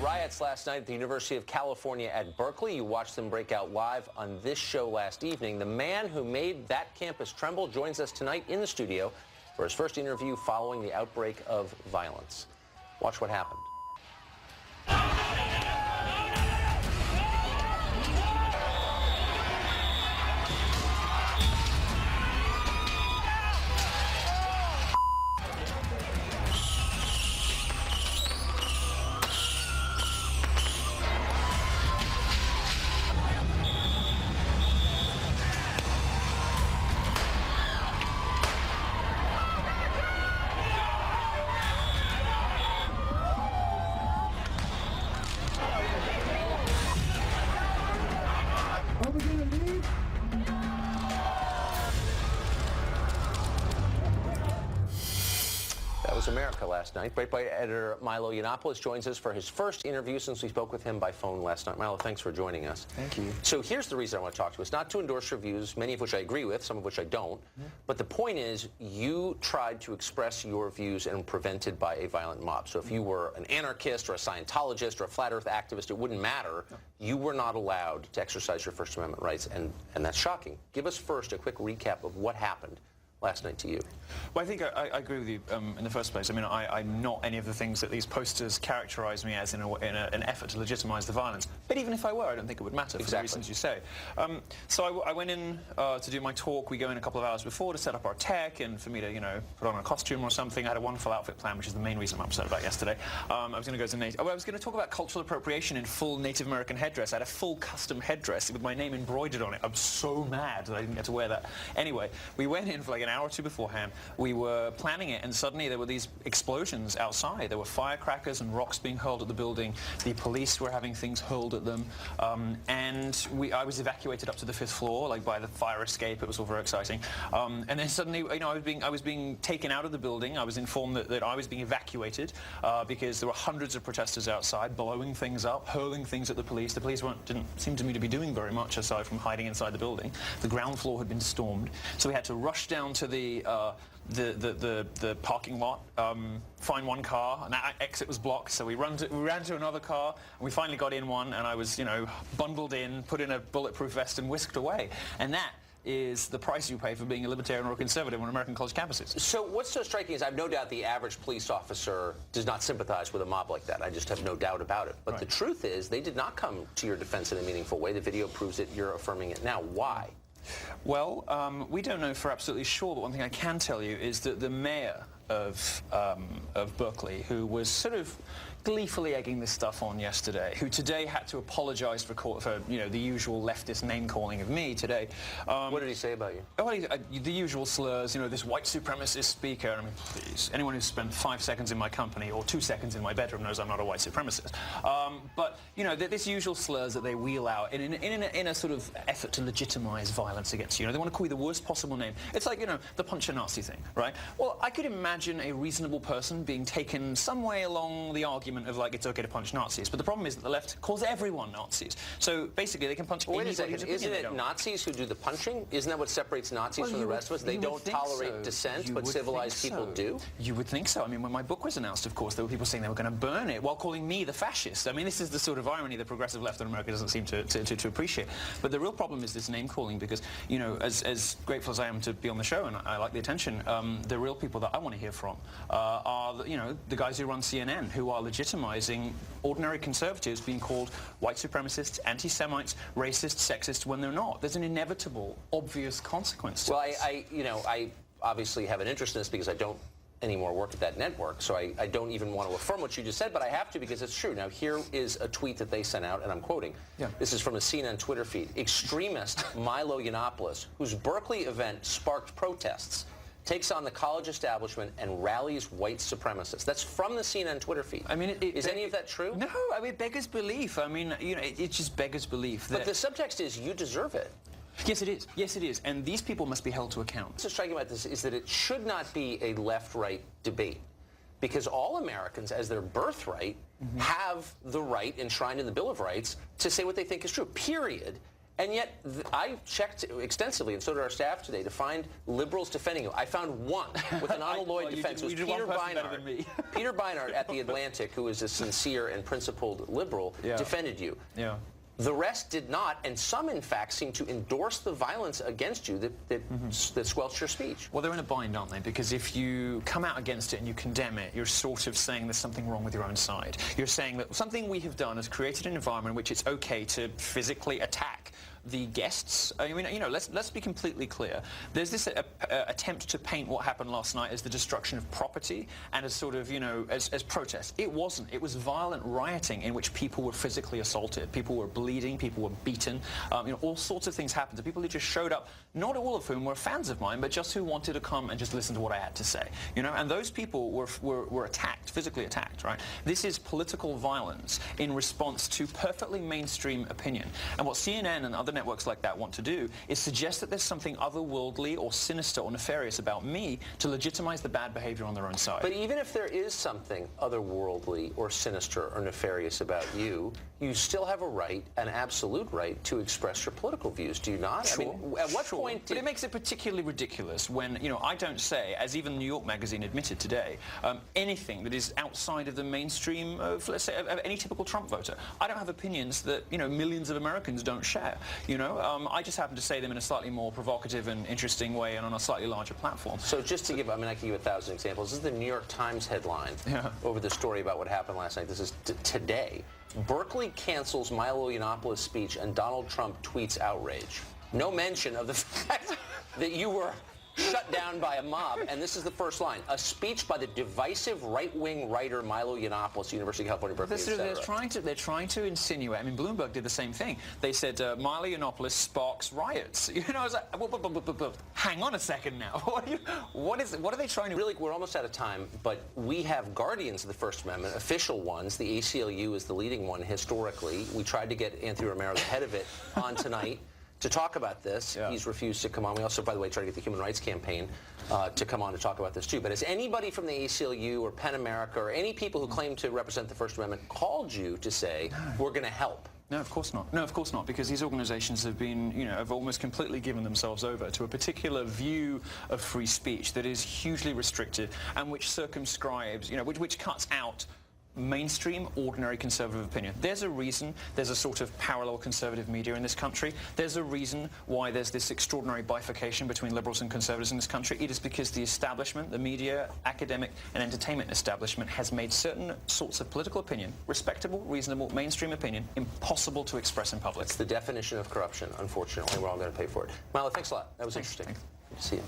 riots last night at the University of California at Berkeley. You watched them break out live on this show last evening. The man who made that campus tremble joins us tonight in the studio for his first interview following the outbreak of violence. Watch what happened. America last night. Breitbart editor Milo Yiannopoulos joins us for his first interview since we spoke with him by phone last night. Milo, thanks for joining us. Thank you. So here's the reason I want to talk to us. Not to endorse your views, many of which I agree with, some of which I don't. But the point is, you tried to express your views and were prevented by a violent mob. So if you were an anarchist or a Scientologist or a flat earth activist, it wouldn't matter. No. You were not allowed to exercise your First Amendment rights, and that's shocking. Give us first a quick recap of what happened last night to you. Well, I think I agree with you in the first place. I mean, I'm not any of the things that these posters characterize me as in an effort to legitimize the violence. But even if I were, I don't think it would matter for the reasons you say. So I went in to do my talk. We go in a couple of hours before to set up our tech and for me to, put on a costume or something. I had a wonderful outfit plan, which is the main reason I'm upset about yesterday. I was going to go to I was going to talk about cultural appropriation in full Native American headdress. I had a full custom headdress with my name embroidered on it. I'm so mad that I didn't get to wear that. Anyway, we went in for like an hour or two beforehand. We were planning it, and suddenly there were these explosions outside. There were firecrackers and rocks being hurled at the building. The police were having things hurled at them, and I was evacuated up to the 5th floor, like by the fire escape. It was all very exciting. And then suddenly, I was being taken out of the building. I was informed that I was being evacuated because there were hundreds of protesters outside, blowing things up, hurling things at the police. The police didn't seem to me to be doing very much aside from hiding inside the building. The ground floor had been stormed, so we had to rush down to the parking lot, find one car, and that exit was blocked, so we ran to another car, and we finally got in one, and I was, bundled in, put in a bulletproof vest, and whisked away. And that is the price you pay for being a libertarian or a conservative on American college campuses. So what's so striking is I have no doubt the average police officer does not sympathize with a mob like that. I just have no doubt about it. But the truth is they did not come to your defense in a meaningful way. The video proves it. You're affirming it now. Why? Well, we don't know for absolutely sure, but one thing I can tell you is that the mayor of Berkeley, who was sort of gleefully egging this stuff on yesterday, who today had to apologize for the usual leftist name-calling of me today. What did he say about you? Well, the usual slurs, this white supremacist speaker. I mean, please, anyone who's spent 5 seconds in my company or 2 seconds in my bedroom knows I'm not a white supremacist. But, this usual slurs that they wheel out in a sort of effort to legitimize violence against you. They want to call you the worst possible name. It's like, the punch a Nazi thing, right? Well, I could imagine a reasonable person being taken some way along the argument of like it's okay to punch Nazis, but the problem is that the left calls everyone Nazis. So basically, they can punch anybody. Wait a second, isn't it Nazis who do the punching? Isn't that what separates Nazis from the rest of us? They don't tolerate dissent, but civilized people do. You would think so. I mean, when my book was announced, of course, there were people saying they were going to burn it while calling me the fascist. I mean, this is the sort of irony the progressive left in America doesn't seem to appreciate. But the real problem is this name calling, because as grateful as I am to be on the show and I like the attention, the real people that I want to hear from are the guys who run CNN, who are legitimizing ordinary conservatives being called white supremacists, anti-Semites, racists, sexists when they're not. There's an inevitable, obvious consequence to this. I obviously have an interest in this because I don't anymore work at that network, so I don't even want to affirm what you just said, but I have to because it's true. Now, here is a tweet that they sent out, and I'm quoting. Yeah. This is from a CNN Twitter feed. Extremist Milo Yiannopoulos, whose Berkeley event sparked protests, takes on the college establishment and rallies white supremacists. That's from the CNN Twitter feed. I mean, is any of that true? No, I mean, it beggars belief. I mean, it just beggars belief. But the subtext is you deserve it. Yes, it is. Yes, it is. And these people must be held to account. What's so striking about this is that it should not be a left-right debate, because all Americans, as their birthright, have the right enshrined in the Bill of Rights to say what they think is true, period. And yet, I checked extensively, and so did our staff today, to find liberals defending you. I found one with an unalloyed defense. It was Peter Beinart. Peter Beinart at The Atlantic, who is a sincere and principled liberal, defended you. Yeah. The rest did not, and some, in fact, seem to endorse the violence against you that squelched your speech. Well, they're in a bind, aren't they? Because if you come out against it and you condemn it, you're sort of saying there's something wrong with your own side. You're saying that something we have done has created an environment in which it's okay to physically attack the guests. I mean, you know, let's be completely clear. There's this attempt to paint what happened last night as the destruction of property and as sort of, you know, as protest. It wasn't. It was violent rioting in which people were physically assaulted. People were bleeding. People were beaten. You know, all sorts of things happened to people who just showed up, not all of whom were fans of mine, but just who wanted to come and just listen to what I had to say. You know, and those people were attacked, physically attacked, right? This is political violence in response to perfectly mainstream opinion. And what CNN and other networks like that want to do is suggest that there's something otherworldly or sinister or nefarious about me to legitimize the bad behavior on their own side. But even if there is something otherworldly or sinister or nefarious about you, you still have a right, an absolute right, to express your political views, do you not? Sure. I mean, at what point But it makes it particularly ridiculous when, you know, I don't say, as even New York Magazine admitted today, anything that is outside of the mainstream of, let's say, of any typical Trump voter. I don't have opinions that, you know, millions of Americans don't share. You know, I just happen to say them in a slightly more provocative and interesting way and on a slightly larger platform. So just to give, I mean, I can give 1,000 examples. This is the New York Times headline over the story about what happened last night. This is today. Berkeley cancels Milo Yiannopoulos speech and Donald Trump tweets outrage. No mention of the fact that you were shut down by a mob. And this is the first line. A speech by the divisive right-wing writer Milo Yiannopoulos, University of California, Berkeley, They're trying to insinuate. I mean, Bloomberg did the same thing. They said Milo Yiannopoulos sparks riots. You know, I was like, hang on a second now. What are they trying to... Really, we're almost out of time, but we have guardians of the First Amendment, official ones. The ACLU is the leading one historically. We tried to get Anthony Romero, the head of it, on tonight to talk about this. He's refused to come on. We also, by the way, tried to get the Human Rights Campaign to come on to talk about this too. But has anybody from the ACLU or PEN America or any people who claim to represent the First Amendment called you to say, we're going to help? No, of course not. No, of course not, because these organizations have been, you know, have almost completely given themselves over to a particular view of free speech that is hugely restricted and which circumscribes, you know, which cuts out mainstream, ordinary conservative opinion. There's a reason there's a sort of parallel conservative media in this country. There's a reason why there's this extraordinary bifurcation between liberals and conservatives in this country. It is because the establishment, the media, academic and entertainment establishment has made certain sorts of political opinion, respectable, reasonable, mainstream opinion, impossible to express in public. It's the definition of corruption, unfortunately. We're all going to pay for it. Milo, thanks a lot. That was interesting. Thanks. Good to see you.